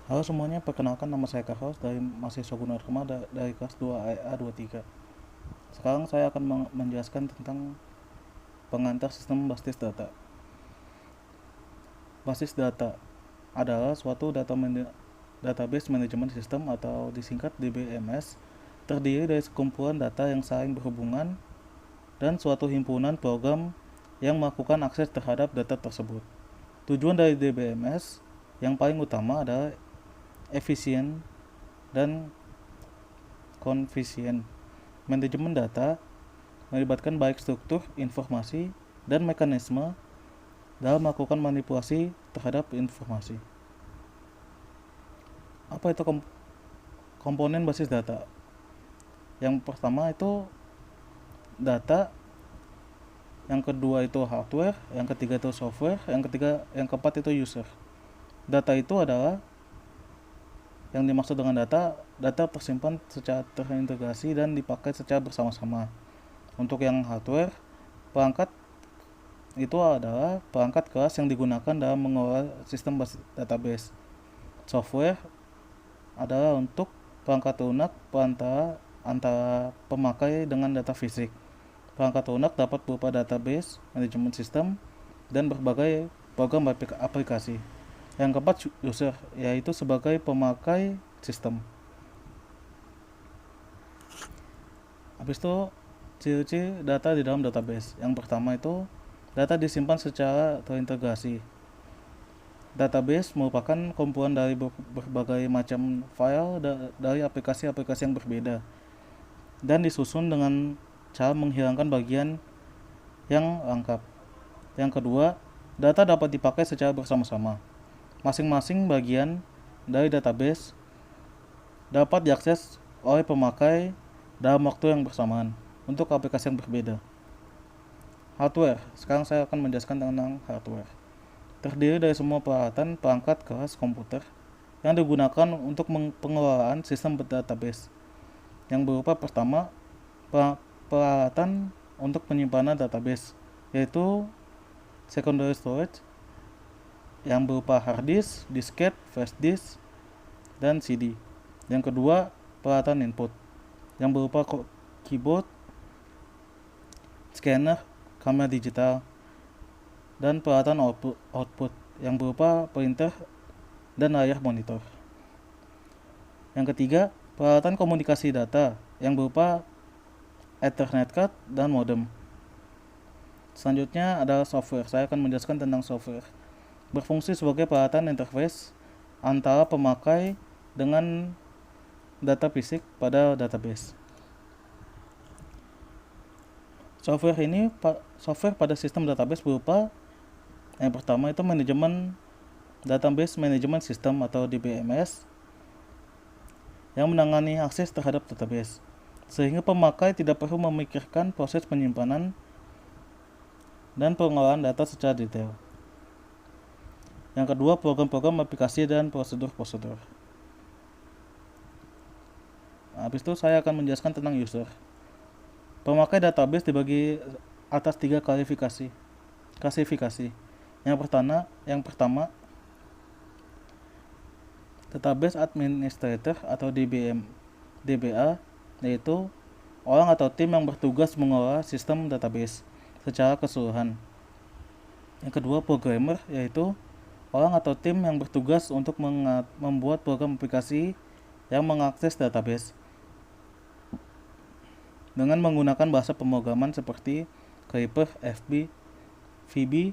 Halo semuanya, perkenalkan nama saya Carlos dari mahasiswa Gunawarma dari kelas 2A23. Sekarang saya akan menjelaskan tentang pengantar sistem basis data. Basis data adalah suatu database manajemen sistem atau disingkat DBMS, terdiri dari sekumpulan data yang saling berhubungan dan suatu himpunan program yang melakukan akses terhadap data tersebut. Tujuan dari DBMS yang paling utama adalah efisien dan konfisien. Manajemen data melibatkan baik struktur, informasi, dan mekanisme dalam melakukan manipulasi terhadap informasi. Apa itu komponen basis data? Yang pertama itu data, yang kedua itu hardware, yang ketiga itu software, yang keempat itu user. Data itu adalah yang dimaksud dengan data tersimpan secara terintegrasi dan dipakai secara bersama-sama. Untuk yang hardware, perangkat itu adalah perangkat keras yang digunakan dalam mengelola sistem database. Software adalah untuk perangkat lunak antara pemakai dengan data fisik. Perangkat lunak dapat berupa database, manajemen sistem, dan berbagai program aplikasi. Yang keempat, user, yaitu sebagai pemakai sistem. Habis itu, ciri-ciri data di dalam database. Yang pertama itu, data disimpan secara terintegrasi. Database merupakan kumpulan dari berbagai macam file dari aplikasi-aplikasi yang berbeda dan disusun dengan cara menghilangkan bagian yang lengkap. Yang kedua, data dapat dipakai secara bersama-sama. Masing-masing bagian dari database dapat diakses oleh pemakai dalam waktu yang bersamaan untuk aplikasi yang berbeda. Hardware. Sekarang saya akan menjelaskan tentang hardware. Terdiri dari semua peralatan perangkat keras komputer yang digunakan untuk pengelolaan sistem database, yang berupa pertama peralatan untuk penyimpanan database, yaitu secondary storage yang berupa hard disk, disket, flash disk, dan CD. Yang kedua, peralatan input yang berupa keyboard, scanner, kamera digital, dan peralatan output yang berupa printer dan layar monitor. Yang ketiga, peralatan komunikasi data yang berupa Ethernet card dan modem. Selanjutnya adalah software. Saya akan menjelaskan tentang software. Berfungsi sebagai peralatan interface antara pemakai dengan data fisik pada database. Software pada sistem database berupa yang pertama itu manajemen database management system atau DBMS yang menangani akses terhadap database, sehingga pemakai tidak perlu memikirkan proses penyimpanan dan pengelolaan data secara detail. Yang kedua, program-program aplikasi dan prosedur-prosedur. Habis itu saya akan menjelaskan tentang user. Pemakai database dibagi atas 3 klasifikasi. Yang pertama, database administrator atau DBA, yaitu orang atau tim yang bertugas mengelola sistem database secara keseluruhan. Yang kedua, programmer, yaitu orang atau tim yang bertugas untuk membuat program aplikasi yang mengakses database dengan menggunakan bahasa pemrograman seperti Clipper, VB,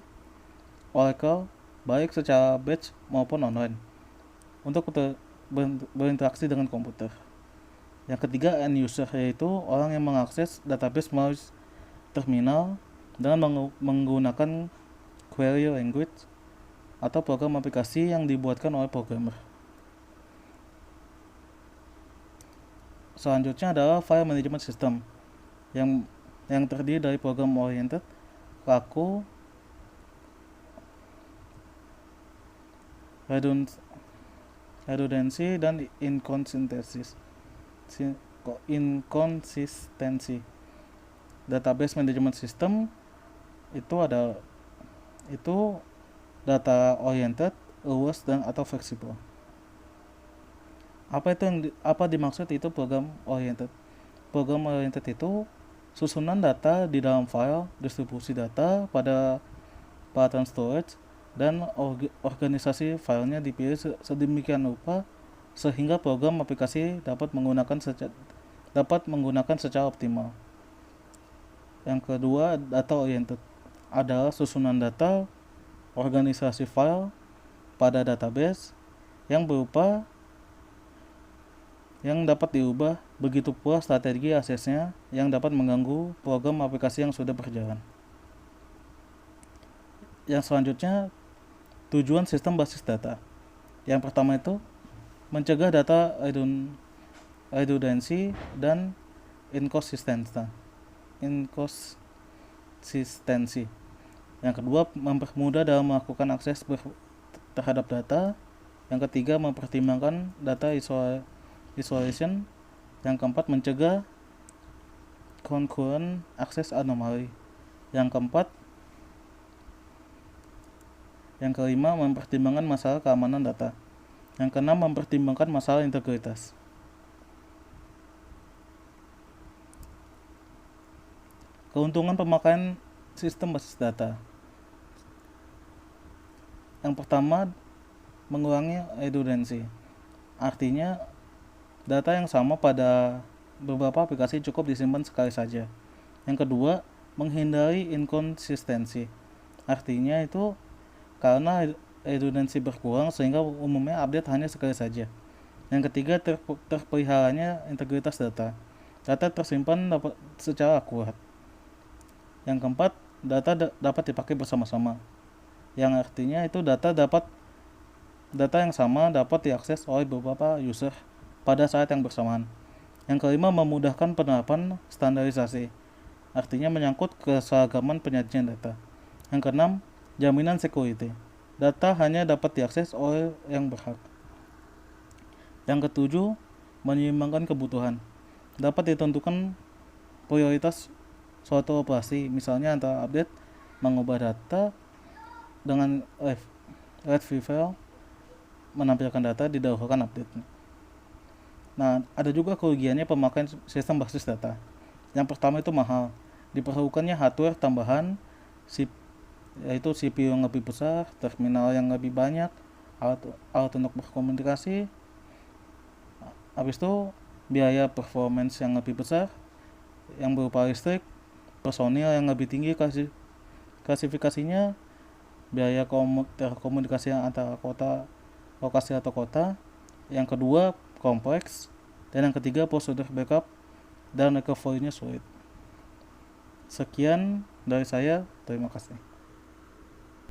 Oracle, baik secara batch maupun online, untuk berinteraksi dengan komputer. Yang ketiga, end user, yaitu orang yang mengakses database melalui terminal dengan menggunakan query language atau program aplikasi yang dibuatkan oleh programmer. Selanjutnya adalah file management system yang terdiri dari program oriented, kaku, redundancy, dan inconsistency. Database management system itu data oriented, luas, dan atau fleksibel. Apa dimaksud itu program oriented? Program oriented itu susunan data di dalam file, distribusi data pada pattern storage, dan organisasi filenya dipilih sedemikian rupa sehingga program aplikasi dapat menggunakan secara optimal. Yang kedua, data oriented adalah susunan data organisasi file pada database yang dapat diubah, begitu pula strategi aksesnya yang dapat mengganggu program aplikasi yang sudah berjalan. Yang selanjutnya, tujuan sistem basis data. Yang pertama itu mencegah data redundancy dan inkonsistensi. Yang kedua, mempermudah dalam melakukan akses terhadap data. Yang ketiga, mempertimbangkan data isolation. Yang keempat, mencegah concurrent access anomaly. Yang kelima, mempertimbangkan masalah keamanan data. Yang keenam, mempertimbangkan masalah integritas. Keuntungan pemakaian sistem basis data. Yang pertama, mengurangi redundancy. Artinya, data yang sama pada beberapa aplikasi cukup disimpan sekali saja. Yang kedua, menghindari inkonsistensi. Artinya itu karena redundancy berkurang sehingga umumnya update hanya sekali saja. Yang ketiga, terpeliharanya integritas data. Data tersimpan secara akurat. Yang keempat, data dapat dipakai bersama-sama. Yang artinya itu data yang sama dapat diakses oleh beberapa user pada saat yang bersamaan. Yang kelima, memudahkan penerapan standarisasi. Artinya menyangkut keseragaman penyajian data. Yang keenam, jaminan security. Data hanya dapat diakses oleh yang berhak. Yang ketujuh, menyeimbangkan kebutuhan. Dapat ditentukan prioritas suatu operasi, misalnya antara update, mengubah data, dengan retrieval, menampilkan data, didahulukan update. Nah, ada juga kerugiannya pemakaian sistem basis data. Yang pertama itu mahal. Diperlukannya hardware tambahan, yaitu CPU yang lebih besar, terminal yang lebih banyak, alat untuk berkomunikasi. Habis itu biaya performance yang lebih besar yang berupa listrik, personil yang lebih tinggi klasifikasinya, biaya komunikasi yang antara lokasi atau kota. Yang kedua, kompleks. Dan yang ketiga, prosedur backup dan recovery-nya sulit. Sekian dari saya, terima kasih.